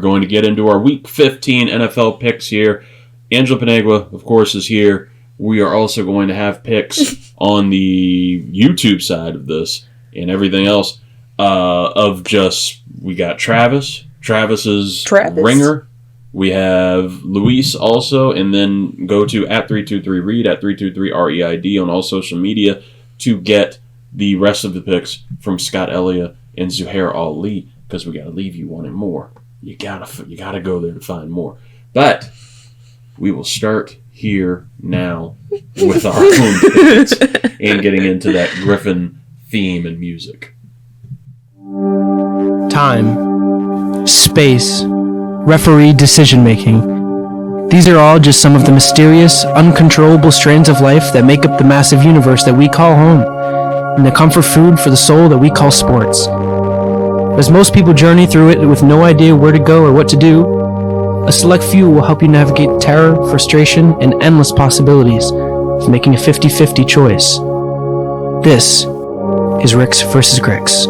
going to get into our Week 15 NFL picks here. Angela Paniagua, of course, is here. We are also going to have picks on the YouTube side of this and everything else we got Travis's ringer. We have Luis also, and then go to @323Reid, @323REID on all social media to get the rest of the picks from Scott Elliott and Zuhair Ali, because we got to leave you wanting more. You gotta go there to find more. But we will start here now with our own picks and getting into that Griffin theme and music. Time, space, referee decision-making. These are all just some of the mysterious, uncontrollable strands of life that make up the massive universe that we call home, and the comfort food for the soul that we call sports. As most people journey through it with no idea where to go or what to do, a select few will help you navigate terror, frustration, and endless possibilities of making a 50-50 choice. This is Ricks versus Gricks.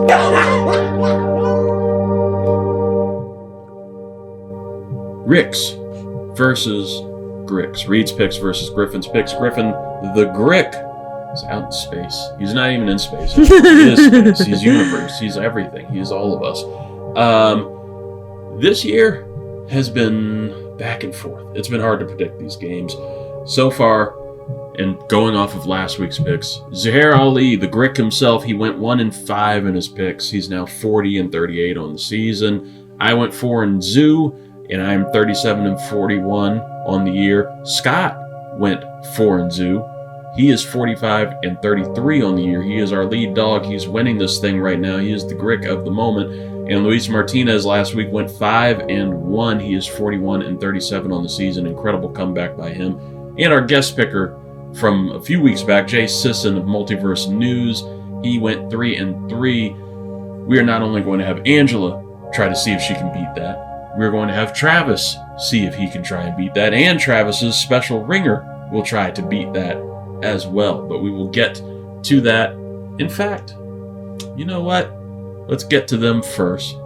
Ricks versus Gricks. Reid's picks versus Griffin's picks. Griffin, the Grick, is out in space. He's not even in space. He is space. He's universe. He's everything. He is all of us. This year has been back and forth. It's been hard to predict these games. So far, and going off of last week's picks, Zuhair Ali, the Grick himself, he went 1-5 in his picks. He's now 40-38 on the season. I went 4-Zoo, and I'm 37-41 on the year. Scott went 4-Zoo. He is 45-33 on the year. He is our lead dog. He's winning this thing right now. He is the Grick of the moment. And Luis Martinez last week went 5-1. He is 41-37 on the season. Incredible comeback by him. And our guest picker from a few weeks back, Jay Sisson of Multiverse News, he went 3-3. We are not only going to have Angela try to see if she can beat that, we're going to have Travis see if he can try and beat that, and Travis's special ringer will try to beat that as well. But we will get to that. In fact, you know what? Let's get to them first,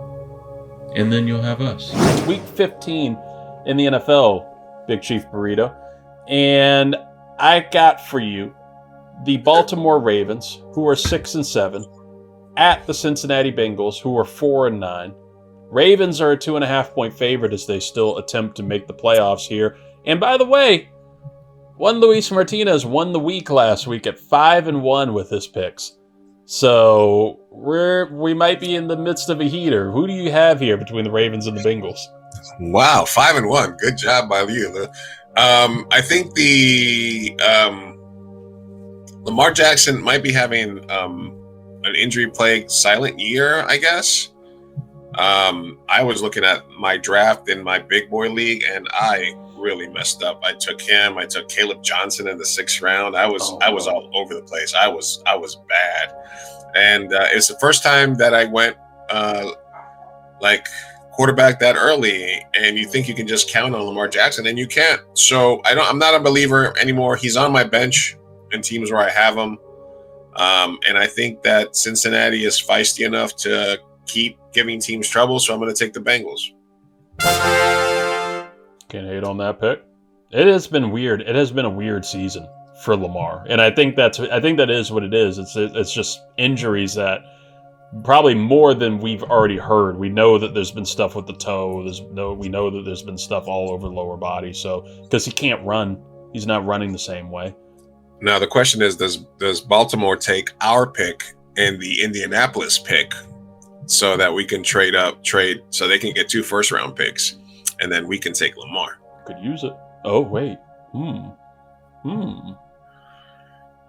and then you'll have us. It's Week 15 in the NFL, Big Chief Burrito, and I got for you the Baltimore Ravens, who are 6-7, at the Cincinnati Bengals, who are 4-9. Ravens are a 2.5-point favorite as they still attempt to make the playoffs here. And by the way, Luis Martinez won the week last week at 5-1 with his picks. So we might be in the midst of a heater. Who do you have here between the Ravens and the Bengals? Wow, 5-1. Good job by you. I think the Lamar Jackson might be having an injury-plagued silent year, I guess. I was looking at my draft in my big boy league, and I really messed up. I took him. I took Caleb Johnson in the 6th round. I was all over the place. I was bad, and it's the first time that I went like quarterback that early, and you think you can just count on Lamar Jackson, and you can't. So I'm not a believer anymore. He's on my bench in teams where I have him, and I think that Cincinnati is feisty enough to keep giving teams trouble. So I'm going to take the Bengals. Can't hate on that pick. It has been weird. It has been a weird season for Lamar, and I think that is what it is. It's just injuries that probably more than we've already heard. We know that there's been stuff with the toe. We know that there's been stuff all over the lower body. So because he can't run, he's not running the same way. Now the question is, does Baltimore take our pick and the Indianapolis pick so that we can trade so they can get 2 first-round picks, and then we can take Lamar? Could use it. Oh wait.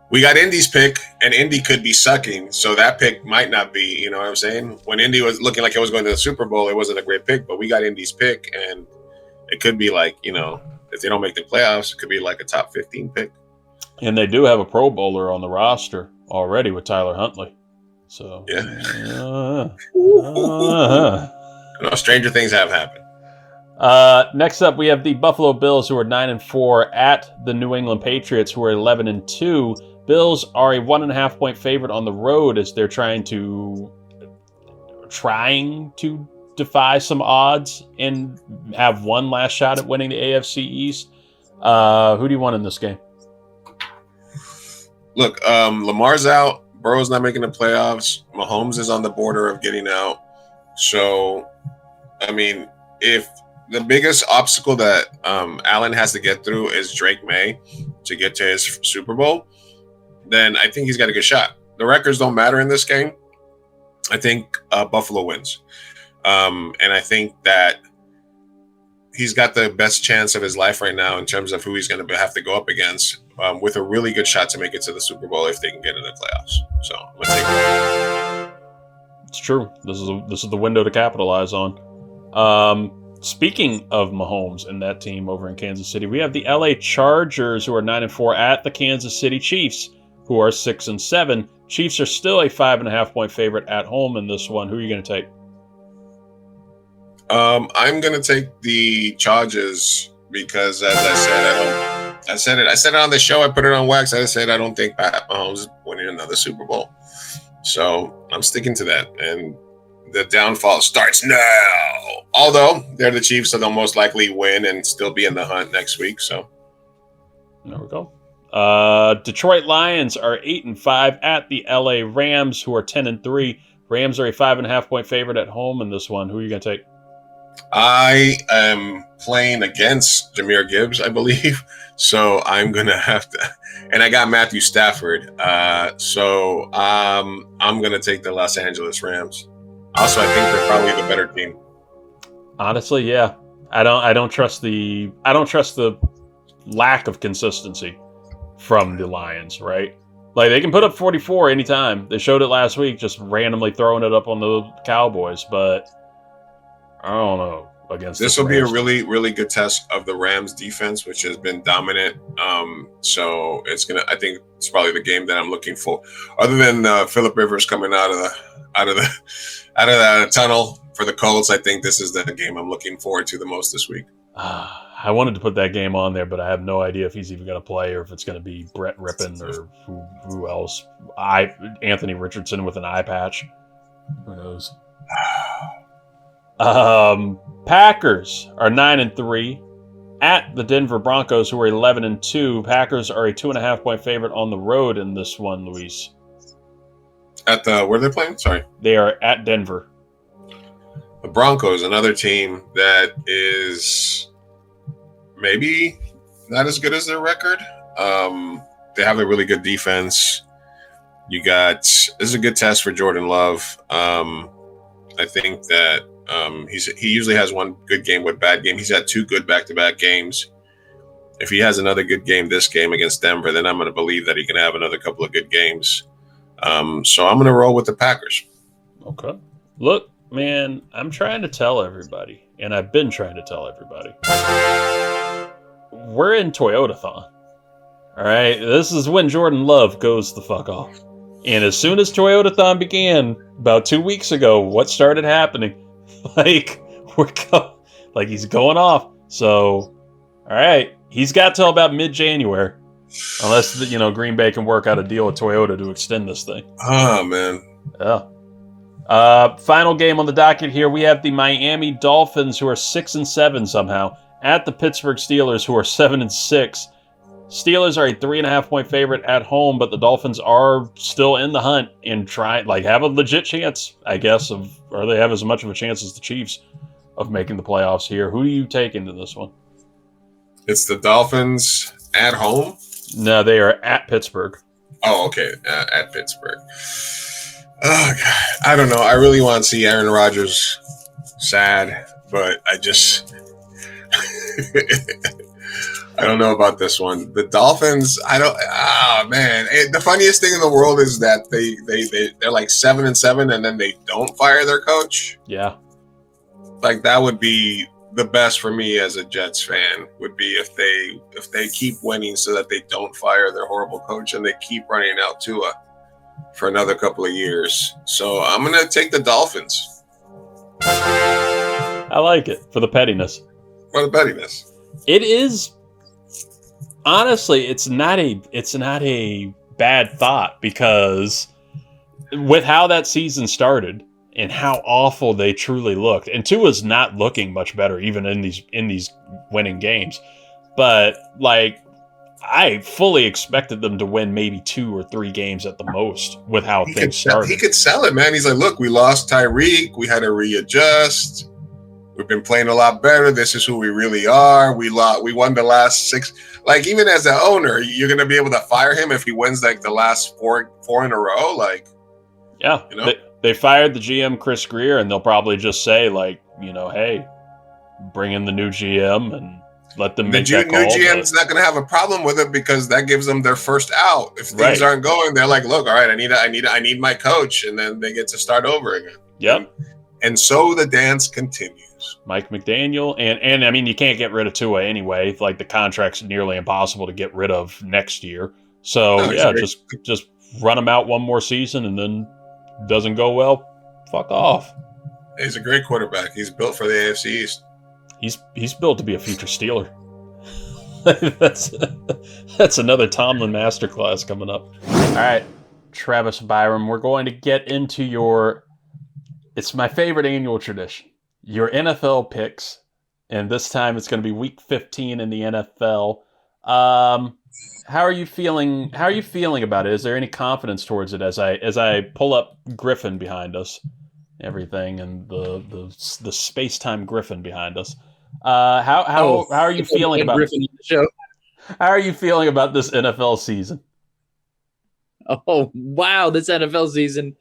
We got Indy's pick, and Indy could be sucking, so that pick might not be, you know what I'm saying? When Indy was looking like it was going to the Super Bowl, it wasn't a great pick, but we got Indy's pick, and it could be like, if they don't make the playoffs, it could be like a top 15 pick. And they do have a Pro Bowler on the roster already with Tyler Huntley. So, yeah. Stranger things have happened. Next up, we have the Buffalo Bills, who are 9-4, at the New England Patriots, who are 11-2. Bills are a 1.5-point favorite on the road as they're trying to defy some odds and have one last shot at winning the AFC East. Who do you want in this game? Look, Lamar's out. Burrow's not making the playoffs. Mahomes is on the border of getting out. So, I mean, if the biggest obstacle that Allen has to get through is Drake May to get to his Super Bowl, then I think he's got a good shot. The records don't matter in this game. I think Buffalo wins. And I think that he's got the best chance of his life right now in terms of who he's going to have to go up against, with a really good shot to make it to the Super Bowl if they can get in the playoffs. So I'm going to take that. It's true. This is the window to capitalize on. Speaking of Mahomes and that team over in Kansas City, we have the LA Chargers, who are 9-4, at the Kansas City Chiefs, who are 6-7. Chiefs are still a 5.5 point favorite at home in this one. Who are you going to take? I'm going to take the Chargers because, as I said, I said it on the show. I put it on wax. I said I don't think Pat Mahomes is winning another Super Bowl. So I'm sticking to that. And the downfall starts now. Although they're the Chiefs, so they'll most likely win and still be in the hunt next week. So there we go. Detroit Lions are 8-5 at the LA Rams, who are 10-3. Rams are a 5.5 point favorite at home in this one. Who are you going to take? I am playing against Jahmyr Gibbs, I believe. So I'm going to have to, and I got Matthew Stafford. So I'm going to take the Los Angeles Rams. Also, I think they're probably the better team. Honestly, yeah. I don't trust the lack of consistency from the Lions, right? Like, they can put up 44 anytime. They showed it last week, just randomly throwing it up on the Cowboys, but I don't know against this. Will be a really, really good test of the Rams defense, which has been dominant. So I think it's probably the game that I'm looking for. Other than Phillip Rivers coming out of the tunnel for the Colts, I think this is the game I'm looking forward to the most this week. I wanted to put that game on there, but I have no idea if he's even going to play or if it's going to be Brett Rippon or who else. Anthony Richardson with an eye patch. Who knows? Packers are 9-3 at the Denver Broncos, who are 11-2. Packers are a 2.5 point favorite on the road in this one, Luis. At where are they playing? Sorry. They are at Denver. The Broncos, another team that is maybe not as good as their record. They have a really good defense. This is a good test for Jordan Love. I think that he usually has one good game with bad game. He's had two good back-to-back games. If he has another good game this game against Denver, then I'm going to believe that he can have another couple of good games. So I'm going to roll with the Packers. Okay. Look, man, I'm trying to tell everybody, and I've been trying to tell everybody, we're in Toyotathon. All right? This is when Jordan Love goes the fuck off. And as soon as Toyotathon began, about 2 weeks ago, what started happening? Like, he's going off. So, all right, he's got till about mid-January, unless Green Bay can work out a deal with Toyota to extend this thing. Oh man. Yeah. Final game on the docket here. We have the Miami Dolphins, who are 6-7 somehow, at the Pittsburgh Steelers, who are 7-6. Steelers are a 3.5 point favorite at home, but the Dolphins are still in the hunt and have a legit chance, I guess, or they have as much of a chance as the Chiefs of making the playoffs here. Who do you take into this one? It's the Dolphins at home? No, they are at Pittsburgh. Oh, okay. At Pittsburgh. Oh, God. I don't know. I really want to see Aaron Rodgers sad, but I just... I don't know about this one. The Dolphins, the funniest thing in the world is that they're like 7-7 and then they don't fire their coach. Yeah. Like, that would be the best for me as a Jets fan, would be if they keep winning so that they don't fire their horrible coach and they keep running out Tua for another couple of years. So I'm going to take the Dolphins. I like it for the pettiness. For the pettiness. It is. Honestly, it's not a bad thought, because with how that season started and how awful they truly looked. And Tua's not looking much better even in these winning games. But like, I fully expected them to win maybe 2 or 3 games at the most with how things started. He could sell it, man. He's like, look, we lost Tyreek. We had to readjust. We've been playing a lot better. This is who we really are. We won the last 6. Like, even as an owner, you're going to be able to fire him if he wins like the last four in a row. Like, yeah, you know? They fired the GM Chris Greer, and they'll probably just say like, hey, bring in the new GM and let them make that call. The new GM's not going to have a problem with it because that gives them their first out. If things aren't going, they're like, look, all right, I need my coach, and then they get to start over again. Yep. And so the dance continues. Mike McDaniel, and I mean, you can't get rid of Tua anyway. Like, the contract's nearly impossible to get rid of next year. So just run him out one more season, and then doesn't go well, fuck off. He's a great quarterback. He's built for the AFC East. He's built to be a future Steeler. that's another Tomlin masterclass coming up. All right, Travis Byram, we're going to get into it's my favorite annual tradition, your NFL picks, and this time it's going to be Week 15 in the NFL. How are you feeling? How are you feeling about it? Is there any confidence towards it as I pull up Griffin behind us, everything, and the space-time Griffin behind us? How are you feeling about Griffin in the show? How are you feeling about this NFL season? Oh wow, this NFL season!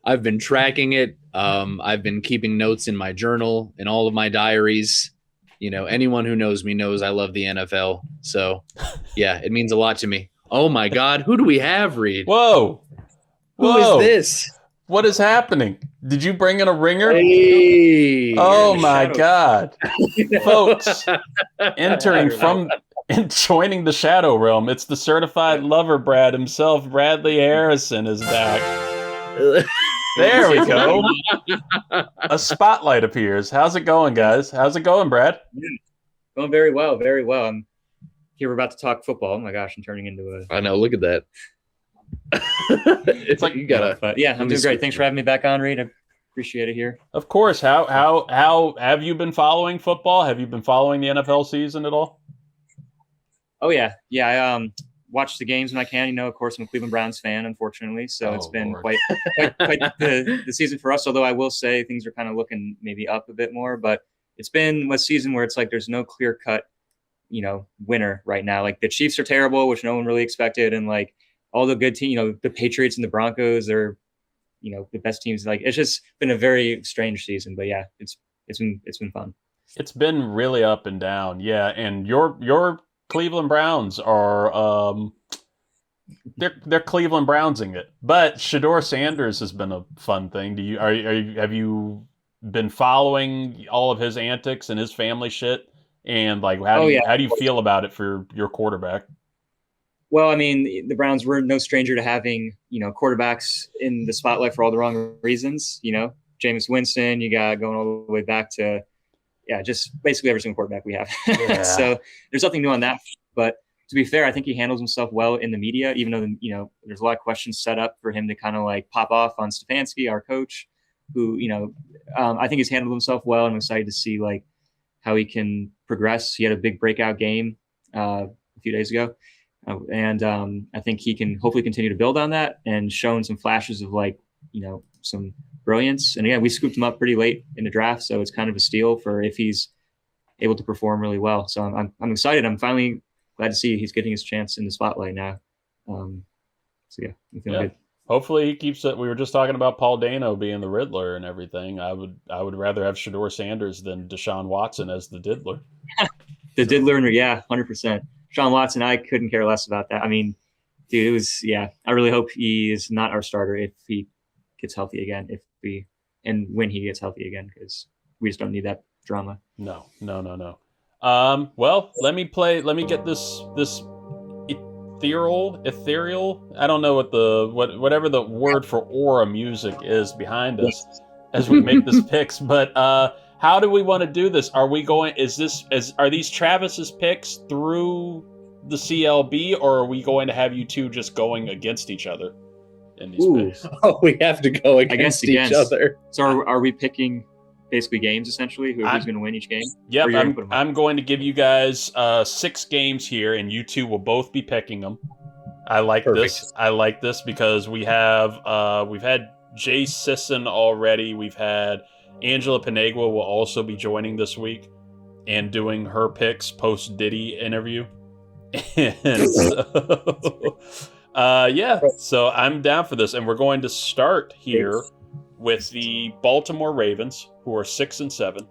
I've been tracking it. I've been keeping notes in my journal, in all of my diaries. Anyone who knows me knows I love the NFL. So, yeah, it means a lot to me. Oh, my God. Who do we have, Reid? Whoa. Who is this? What is happening? Did you bring in a ringer? Hey. Oh, my God. Folks, entering and joining the Shadow Realm, it's the certified lover Brad himself. Bradley Harrison is back. There we go. A spotlight appears. How's it going, guys? How's it going, Brad? Going very well, very well. I'm here. We're about to talk football. Oh my gosh, I'm turning into I know. Look at that. It's like you gotta. But yeah, I'm doing great. Thanks for having me back on, Reid. I appreciate it here. Of course. How have you been following football? Have you been following the NFL season at all? Oh yeah. I watch the games when I can. Of course, I'm a Cleveland Browns fan, unfortunately. So it's been quite the season for us. Although I will say things are kind of looking maybe up a bit more. But it's been a season where it's like there's no clear cut, winner right now. Like the Chiefs are terrible, which no one really expected, and like all the good teams, the Patriots and the Broncos, they're the best teams. Like it's just been a very strange season. But yeah, it's been fun. It's been really up and down. Yeah, and your Cleveland Browns are they're Cleveland Brownsing it, but Shedeur Sanders has been a fun thing. Have you been following all of his antics and his family shit? And like, how do you feel about it for your quarterback? Well, I mean, the Browns were no stranger to having quarterbacks in the spotlight for all the wrong reasons. Jameis Winston, you got going all the way back to. Yeah, just basically every single quarterback we have. Yeah. So there's nothing new on that. But to be fair, I think he handles himself well in the media, even though, there's a lot of questions set up for him to kind of like pop off on Stefanski, our coach, who, I think he's handled himself well. And I'm excited to see like how he can progress. He had a big breakout game a few days ago. And I think he can hopefully continue to build on that and shown some flashes of like, some brilliance. And again, we scooped him up pretty late in the draft, so it's kind of a steal for if he's able to perform really well. So I'm excited. I'm finally glad to see he's getting his chance in the spotlight now. So yeah, I'm feeling good. Hopefully he keeps it. We were just talking about Paul Dano being the Riddler and everything. I would rather have Shedeur Sanders than Deshaun Watson as the Diddler. Diddler, yeah, 100%. Deshaun Watson, I couldn't care less about that. I mean, dude, it was I really hope he is not our starter if he gets healthy again. When he gets healthy again, because we just don't need that drama. No. Well, let me get this ethereal. I don't know whatever the word for aura music is behind us as we make this picks. But how do we want to do this? Are we going? Are these Travis's picks through the CLB, or are we going to have you two just going against each other? in these Ooh. picks. Oh, we have to go against each against. other. So are we picking Against each other. So are we picking basically games essentially? Who's going to win each game? Yep, Or you're gonna put 'em up? I'm going to give you guys 6 games here, and you two will both be picking them. I like Perfect. this. I like this because we've had Jay Sisson already. We've had Angela Paniagua will also be joining this week and doing her picks post Diddy interview. And so, yeah, so I'm down for this, and we're going to start here with the Baltimore Ravens, who are 6-7,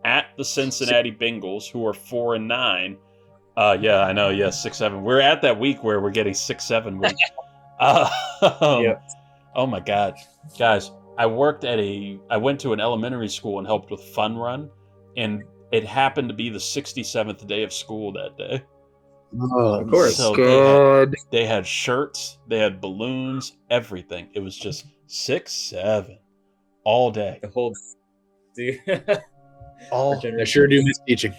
at the Cincinnati Bengals, who are 4-9. Yeah, I know. Yeah, 6-7. We're at that week where we're getting 6-7 week. Yep. Oh my God, guys! I went to an elementary school and helped with Fun Run, and it happened to be the 67th day of school that day. Oh, Of course. So God. they had shirts, they had balloons, everything. It was just 6-7 all day. The whole dude. All. I sure do miss teaching.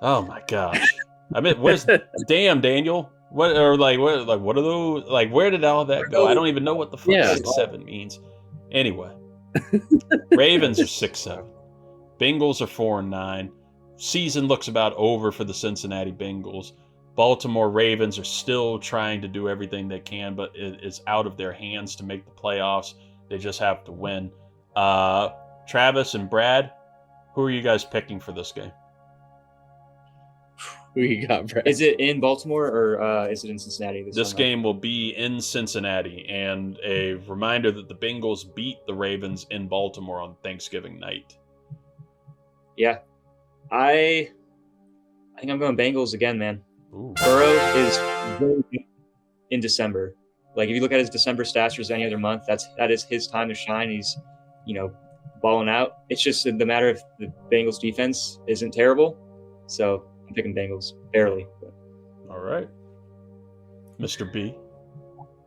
Oh my gosh! I mean, where's damn Daniel? What are what are those? Like, where did all that go? I don't even know what the fuck Yeah. 6-7 means. Anyway, Ravens are 6-7. Bengals are 4-9. Season looks about over for the Cincinnati Bengals. Baltimore Ravens are still trying to do everything they can, but it is out of their hands to make the playoffs. They just have to win. Travis and Brad, who are you guys picking for this game? Who you got, Brad? Is it in Baltimore or is it in Cincinnati? This game will be in Cincinnati, and a reminder that the Bengals beat the Ravens in Baltimore on Thanksgiving night. Yeah, I think I'm going Bengals again, man. Ooh. Burrow is very good in December. Like if you look at his December stats versus any other month, that is his time to shine. He's, balling out. It's just the matter of the Bengals defense isn't terrible, so I'm picking Bengals barely. All right, Mr. B.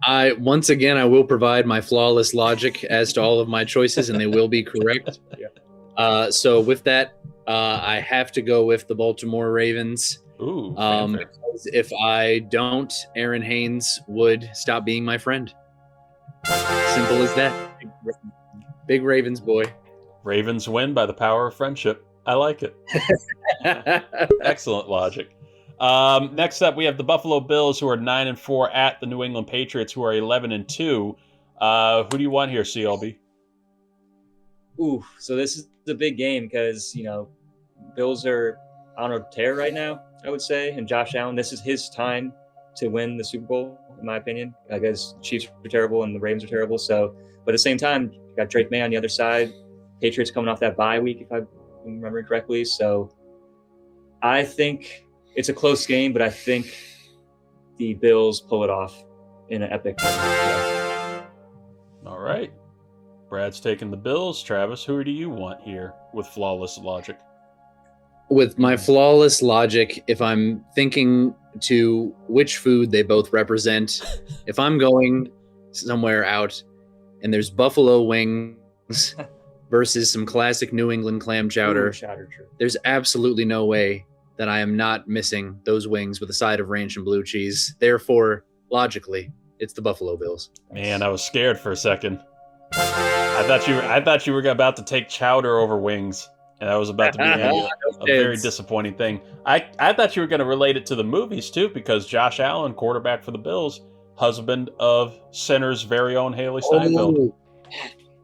I will provide my flawless logic as to all of my choices, and they will be correct. Yeah. So with that, I have to go with the Baltimore Ravens. Ooh, fanfare. Because if I don't, Aaron Haynes would stop being my friend. Simple as that. Big Ravens boy. Ravens win by the power of friendship. I like it. Excellent logic. Next up, we have the Buffalo Bills, who are 9-4 at the New England Patriots, who are 11-2. Who do you want here, CLB? Ooh, so this is the big game because Bills are on a tear right now, I would say, and Josh Allen, this is his time to win the Super Bowl, in my opinion. I guess the Chiefs are terrible and the Ravens are terrible. So, but at the same time, you got Drake May on the other side. Patriots coming off that bye week, if I remember correctly. So, I think it's a close game, but I think the Bills pull it off in an epic game. All right. Brad's taking the Bills. Travis, who do you want here with flawless logic? With my flawless logic, if I'm thinking to which food they both represent, if I'm going somewhere out and there's buffalo wings versus some classic New England clam chowder, there's absolutely no way that I am not missing those wings with a side of ranch and blue cheese. Therefore, logically, it's the Buffalo Bills. Man, I was scared for a second. I thought you were about to take chowder over wings, and that was about to be a very disappointing thing. I thought you were going to relate it to the movies too, because Josh Allen, quarterback for the Bills, husband of Center's very own Haley Steinfeld.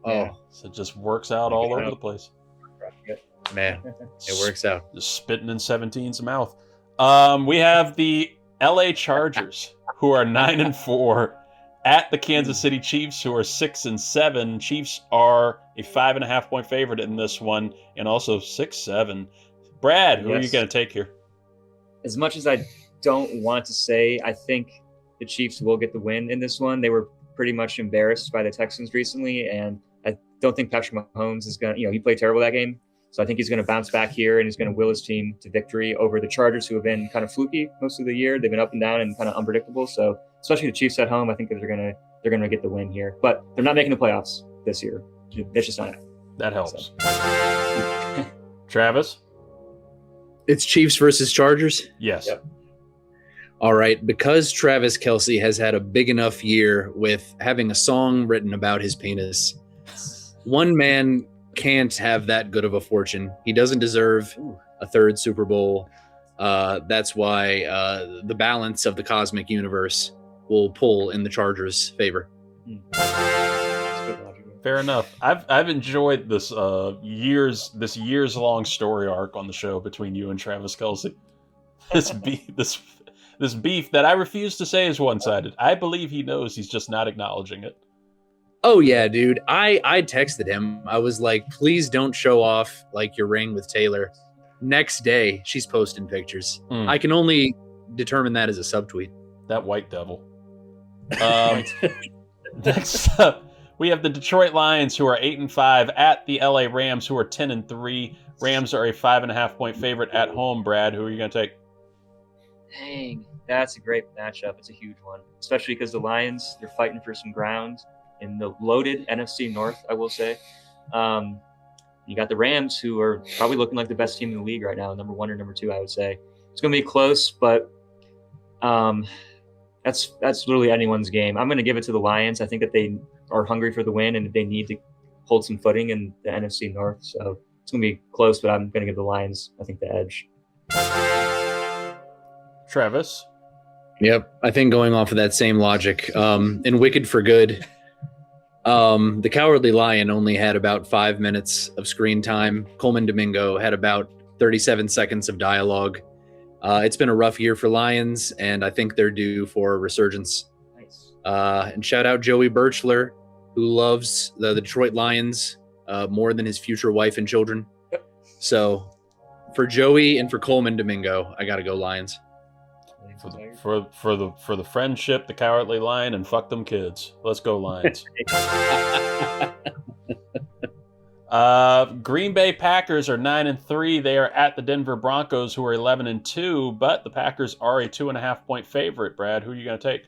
So it just works out all over the place. Man, it works out. Just spitting in 17's mouth. We have the LA Chargers, who are 9-4. At the Kansas City Chiefs, who are 6-7. Chiefs are a 5.5-point favorite in this one, and also 6-7. Brad, who are you going to take here? As much as I don't want to say, I think the Chiefs will get the win in this one. They were pretty much embarrassed by the Texans recently, and I don't think Patrick Mahomes is going to, he played terrible that game. So I think he's going to bounce back here, and he's going to will his team to victory over the Chargers, who have been kind of fluky most of the year. They've been up and down and kind of unpredictable. So especially the Chiefs at home, I think that they're going to get the win here. But they're not making the playoffs this year. It's just not. That helps. So. Travis? It's Chiefs versus Chargers? Yes. Yep. All right, because Travis Kelce has had a big enough year with having a song written about his penis, one man can't have that good of a fortune. He doesn't deserve a third Super Bowl. That's why the balance of the cosmic universe will pull in the Chargers' favor. Fair enough. I've enjoyed this years long story arc on the show between you and Travis Kelce. This beef that I refuse to say is one-sided. I believe he knows, he's just not acknowledging it. Oh yeah, dude. I texted him. I was like, please don't show off like your ring with Taylor. Next day, she's posting pictures. I can only determine that as a subtweet. That white devil. Next up, we have the Detroit Lions, who are 8-5, at the LA Rams, who are 10-3. Rams are a 5.5-point favorite at home. Brad, who are you going to take? Dang, that's a great matchup. It's a huge one, especially because the Lions, they're fighting for some ground in the loaded NFC North, I will say. You got the Rams, who are probably looking like the best team in the league right now, number 1 or number 2, I would say. It's going to be close, but that's literally anyone's game. I'm going to give it to the Lions. I think that they are hungry for the win, and they need to hold some footing in the NFC North. So it's going to be close, but I'm going to give the Lions, I think, the edge. Travis? Yep, I think going off of that same logic, in Wicked for Good, the Cowardly Lion only had about 5 minutes of screen time. Coleman Domingo had about 37 seconds of dialogue. It's been a rough year for Lions, and I think they're due for a resurgence. Nice. And shout out Joey Birchler, who loves the Detroit Lions more than his future wife and children. Yep. So for Joey and for Coleman Domingo, I got to go Lions. For the friendship, the Cowardly Lion, and fuck them kids. Let's go Lions. Green Bay Packers are 9-3. They are at the Denver Broncos, who are 11-2. But the Packers are a 2.5-point favorite. Brad, who are you going to take?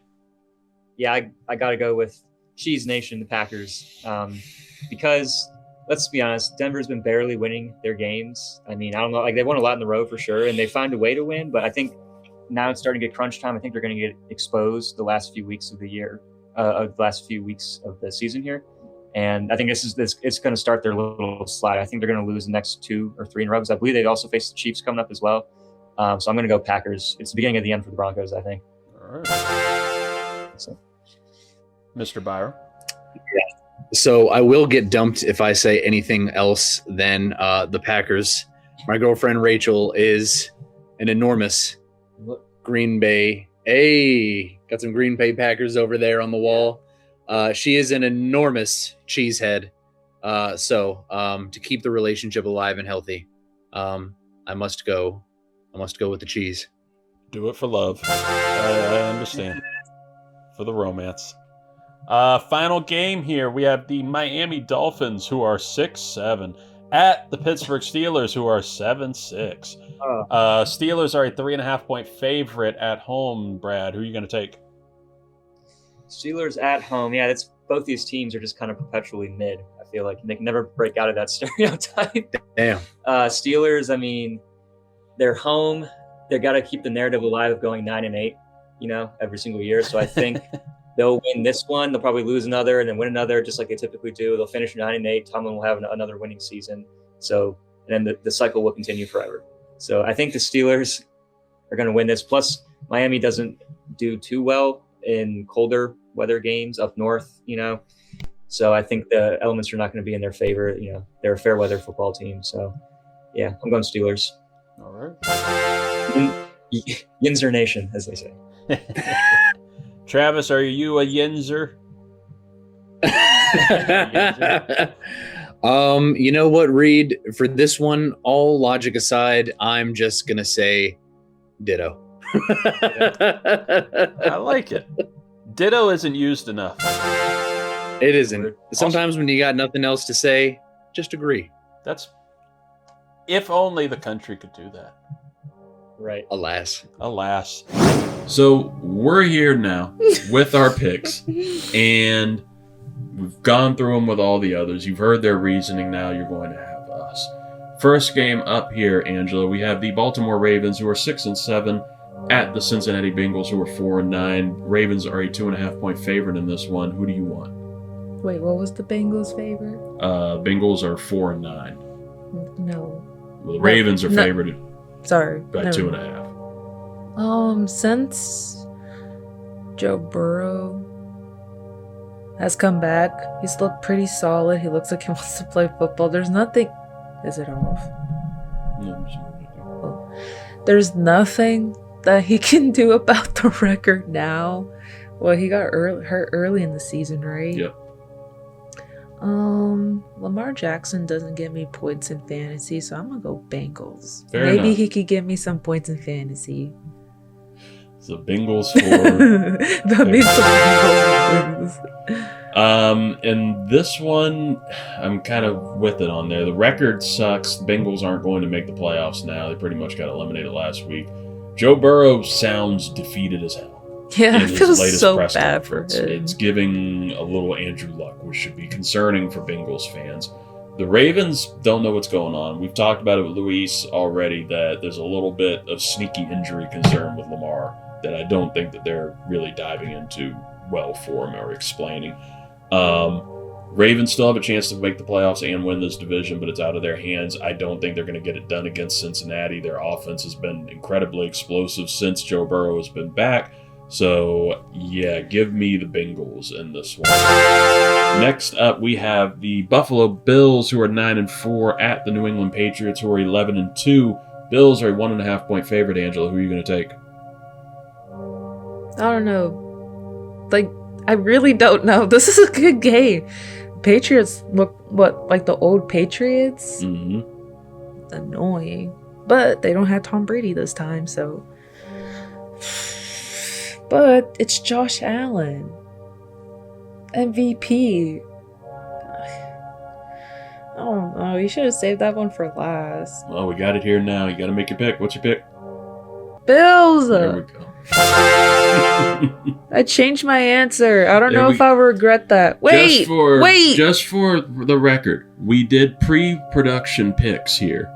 Yeah, I got to go with Cheese Nation, the Packers, because let's be honest, Denver's been barely winning their games. I mean, I don't know, like they won a lot in the row for sure, and they find a way to win. But I think now it's starting to get crunch time. I think they're going to get exposed the last few weeks of the year, the last few weeks of the season here. And I think it's going to start their little slide. I think they're going to lose the next 2 or 3 in a row, because I believe they also face the Chiefs coming up as well. So I'm going to go Packers. It's the beginning of the end for the Broncos, I think. All right. So. Mr. Byram? Yeah. So I will get dumped if I say anything else than the Packers. My girlfriend Rachel is an enormous Green Bay. Hey, got some Green Bay Packers over there on the wall. She is an enormous cheesehead. So to keep the relationship alive and healthy, I must go with the cheese. Do it for love. I understand. For the romance. Final game here. We have the Miami Dolphins, who are 6-7, at the Pittsburgh Steelers, who are 7-6. Steelers are a 3.5-point favorite at home. Brad, who are you going to take? Steelers at home. Yeah, that's both these teams are just kind of perpetually mid. I feel like they can never break out of that stereotype. Damn. Steelers, I mean, they're home. They got to keep the narrative alive of going 9-8, every single year. So I think they'll win this one. They'll probably lose another and then win another, just like they typically do. They'll finish 9-8. Tomlin will have another winning season. So, and then the cycle will continue forever. So I think the Steelers are going to win this. Plus, Miami doesn't do too well in colder weather games up north, So I think the elements are not going to be in their favor. They're a fair weather football team. So, yeah, I'm going Steelers. All right. Yinzer Nation, as they say. Travis, are you a Yinzer? You know what, Reid? For this one, all logic aside, I'm just gonna say ditto. I like it. Ditto isn't used enough. It isn't. Sometimes when you got nothing else to say, just agree. That's if only the country could do that. Right. Alas. So we're here now with our picks, and we've gone through them with all the others. You've heard their reasoning. Now you're going to have us. First game up here, Angela, we have the Baltimore Ravens, who are 6-7, at the Cincinnati Bengals, who are 4-9. Ravens are a 2.5-point favorite in this one. Who do you want? Wait, what was the Bengals' favorite? Bengals are 4-9. No. Well, the Ravens are favored Sorry. by no. 2.5. Since Joe Burrow has come back, he's looked pretty solid. He looks like he wants to play football. There's nothing. Is it off? There's nothing that he can do about the record now. Well, he got hurt early in the season, right? Yep. Lamar Jackson doesn't give me points in fantasy, so I'm gonna go Bengals. Fair Maybe enough. he could give me some points in fantasy. So Bengals for That means the Bengals lose. and this one, I'm kind of with it on there. The record sucks. The Bengals aren't going to make the playoffs now. They pretty much got eliminated last week. Joe Burrow sounds defeated as hell. Yeah, in I his feel latest so press bad for conference. him. It's giving a little Andrew Luck, which should be concerning for Bengals fans. The Ravens don't know what's going on. We've talked about it with Luis already, that there's a little bit of sneaky injury concern with Lamar that I don't think that they're really diving into well for him or explaining. Ravens still have a chance to make the playoffs and win this division, but it's out of their hands. I don't think they're going to get it done against Cincinnati. Their offense has been incredibly explosive since Joe Burrow has been back. So, yeah, give me the Bengals in this one. Next up, we have the Buffalo Bills, who are 9-4, at the New England Patriots, who are 11-2. Bills are a 1.5-point favorite. Angela, who are you going to take? I don't know. Like, I really don't know. This is a good game. Patriots look like the old Patriots? Mm-hmm. Annoying. But they don't have Tom Brady this time, so. But it's Josh Allen. MVP. I don't know. You should have saved that one for last. Well, we got it here now. You got to make your pick. What's your pick? Bills! There we go. I changed my answer. I don't know if I'll regret that. Wait! Just for the record, we did pre-production picks here.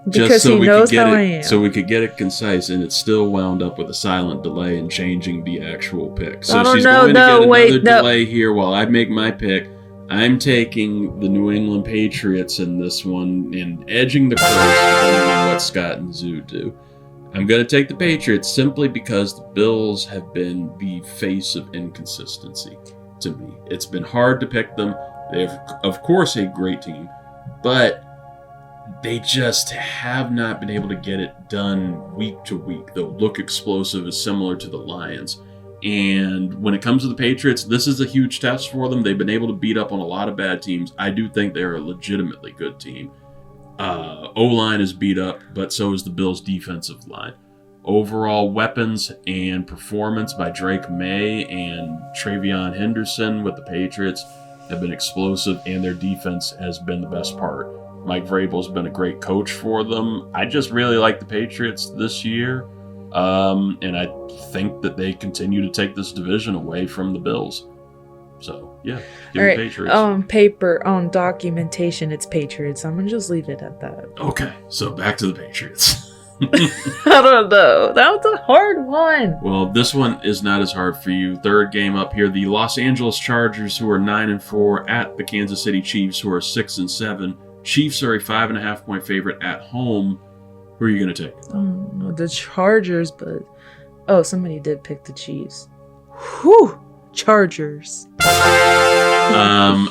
Because he knows how I am. So we could get it concise, and it still wound up with a silent delay in changing the actual pick. So I don't she's know, going to no, get wait, another no. delay here while I make my pick. I'm taking the New England Patriots in this one and edging the course depending on what Scott and Zoo do. I'm going to take the Patriots simply because the Bills have been the face of inconsistency to me. It's been hard to pick them. They have, of course, a great team, but they just have not been able to get it done week to week. They'll look explosive, as similar to the Lions. And when it comes to the Patriots, this is a huge test for them. They've been able to beat up on a lot of bad teams. I do think they're a legitimately good team. O-line is beat up, but so is the Bills' defensive line. Overall weapons and performance by Drake May and Travion Henderson with the Patriots have been explosive, and their defense has been the best part. Mike Vrabel's been a great coach for them. I just really like the Patriots this year, and I think that they continue to take this division away from the Bills. So, yeah, give me Patriots. On paper, on documentation, it's Patriots. I'm going to just leave it at that. Okay, so back to the Patriots. I don't know. That was a hard one. Well, this one is not as hard for you. Third game up here, the Los Angeles Chargers, who are 9-4, at the Kansas City Chiefs, who are 6-7. Chiefs are a 5.5-point favorite at home. Who are you going to take? The Chargers, but... Oh, somebody did pick the Chiefs. Whew! Chargers.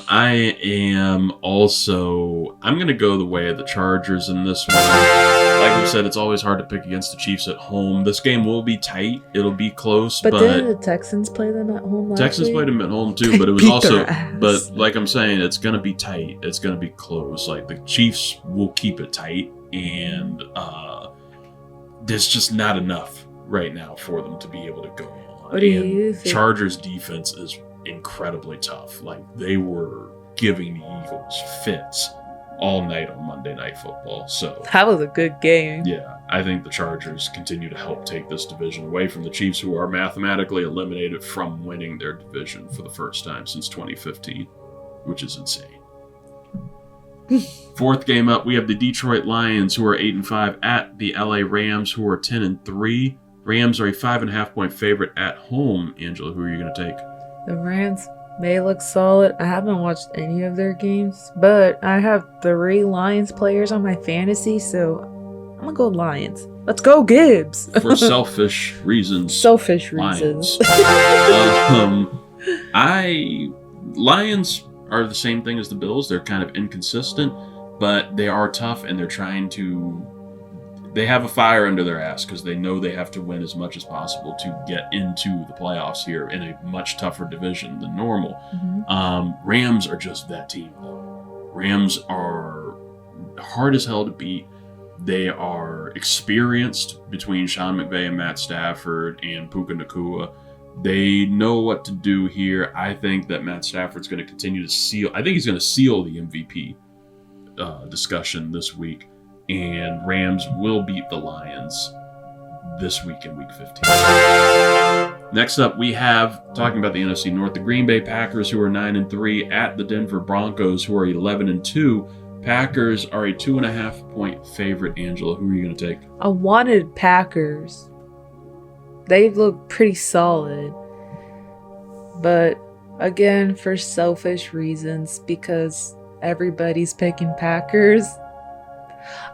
I am also... I'm going to go the way of the Chargers in this one. Like we said, it's always hard to pick against the Chiefs at home. This game will be tight. It'll be close, but didn't the Texans play them at home last Texans week? played them at home too, but it was Beat also... their ass. But like I'm saying, it's going to be tight. It's going to be close. Like, the Chiefs will keep it tight, and there's just not enough right now for them to be able to go on. What do you think? Chargers defense is incredibly tough. Like, they were giving the Eagles fits all night on Monday Night Football. So That was a good game. yeah, I think the Chargers continue to help take this division away from the Chiefs, who are mathematically eliminated from winning their division for the first time since 2015, which is insane. Fourth game up, we have the Detroit Lions, who are 8-5, at the LA Rams, who are 10-3. Rams are a 5.5-point favorite at home. Angela, who are you going to take? The Rams may look solid. I haven't watched any of their games, but I have 3 Lions players on my fantasy, so I'm going to go Lions. Let's go, Gibbs. For selfish reasons. Selfish Lions. reasons. Lions are the same thing as the Bills. They're kind of inconsistent, but they are tough, and they're trying to... They have a fire under their ass because they know they have to win as much as possible to get into the playoffs here in a much tougher division than normal. Mm-hmm. Rams are just that team, though. Rams are hard as hell to beat. They are experienced between Sean McVay and Matt Stafford and Puka Nacua. They know what to do here. I think that Matt Stafford's going to continue to seal. I think he's going to seal the MVP discussion this week. And Rams will beat the Lions this week in Week 15. Next up, we have, talking about the NFC North, the Green Bay Packers, who are 9-3, at the Denver Broncos, who are 11-2. Packers are a 2.5-point favorite. Angela, who are you going to take? I wanted Packers. They look pretty solid. But again, for selfish reasons, because everybody's picking Packers,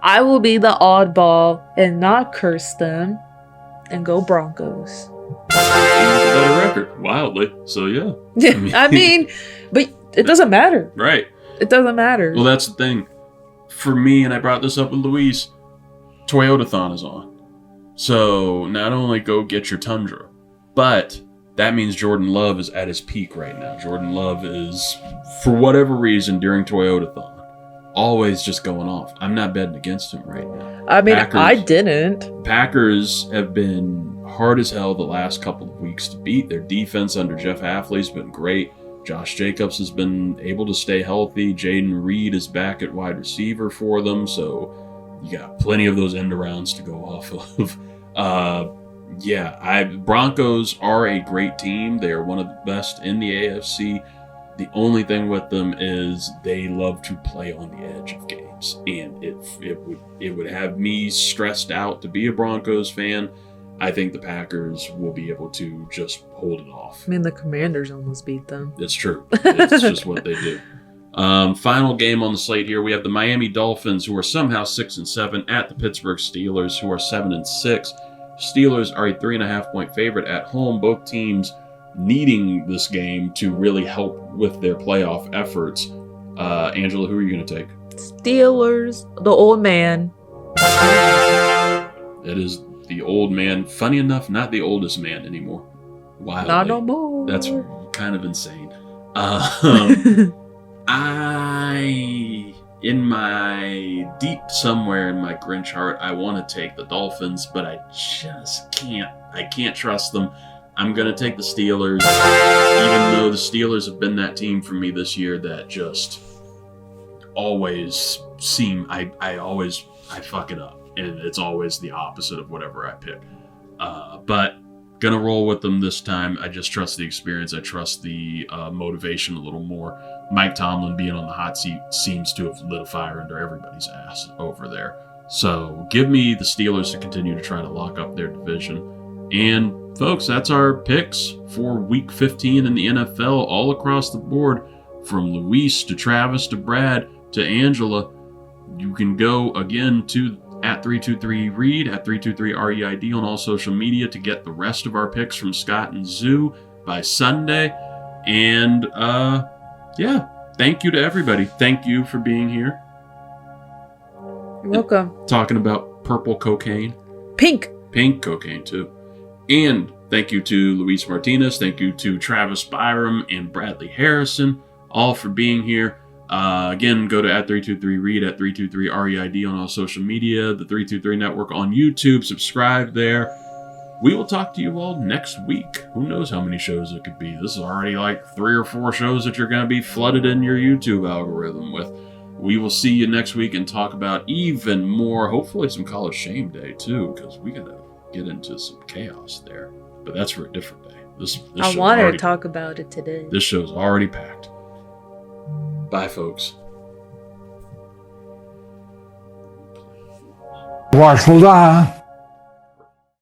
I will be the oddball and not curse them and go Broncos. Better record, wildly. So, yeah. I mean, but it doesn't matter. Right. It doesn't matter. Well, that's the thing. For me, and I brought this up with Luis, Toyotathon is on. So, not only go get your Tundra, but that means Jordan Love is at his peak right now. Jordan Love is, for whatever reason, during Toyotathon, always just going off. I'm not betting against him right now. I mean, I didn't. Packers have been hard as hell the last couple of weeks to beat. Their defense under Jeff Hafley's been great. Josh Jacobs has been able to stay healthy. Jaden Reed is back at wide receiver for them. So you got plenty of those end arounds to go off of. Broncos are a great team. They are one of the best in the AFC. The only thing with them is they love to play on the edge of games, and it would have me stressed out to be a Broncos fan. I think the Packers will be able to just hold it off. I mean, the Commanders almost beat them. It's true. It's just what they do. Final game on the slate here, we have the Miami Dolphins, who are somehow 6-7, at the Pittsburgh Steelers, who are 7-6. Steelers are a 3.5-point favorite at home. Both teams needing this game to really help with their playoff efforts. Angela, who are you going to take? Steelers, the old man. It is the old man. Funny enough, not the oldest man anymore. Wildly. Not no more. That's kind of insane. In my deep somewhere in my Grinch heart, I want to take the Dolphins, but I just can't. I can't trust them. I'm going to take the Steelers, even though the Steelers have been that team for me this year that just always seem, I fuck it up, and it's always the opposite of whatever I pick. But going to roll with them this time. I just trust the experience. I trust the motivation a little more. Mike Tomlin being on the hot seat seems to have lit a fire under everybody's ass over there. So give me the Steelers to continue to try to lock up their division. And folks, that's our picks for Week 15 in the NFL all across the board, from Luis to Travis to Brad to Angela. You can go again to at 323Reid, at 323REID on all social media to get the rest of our picks from Scott and Zoo by Sunday. And thank you to everybody. Thank you for being here. You're welcome. Talking about purple cocaine. Pink cocaine too. And thank you to Luis Martinez. Thank you to Travis Byram and Bradley Harrison, all for being here. Again, go to at 323Reid, at 323REID on all social media, the 323 Network on YouTube. Subscribe there. We will talk to you all next week. Who knows how many shows it could be. This is already like 3 or 4 shows that you're going to be flooded in your YouTube algorithm with. We will see you next week and talk about even more, hopefully some College Shame Day too, because we got to get into some chaos there. But that's for a different day. I wanted to talk about it today. This show's already packed. Bye, folks. Watch the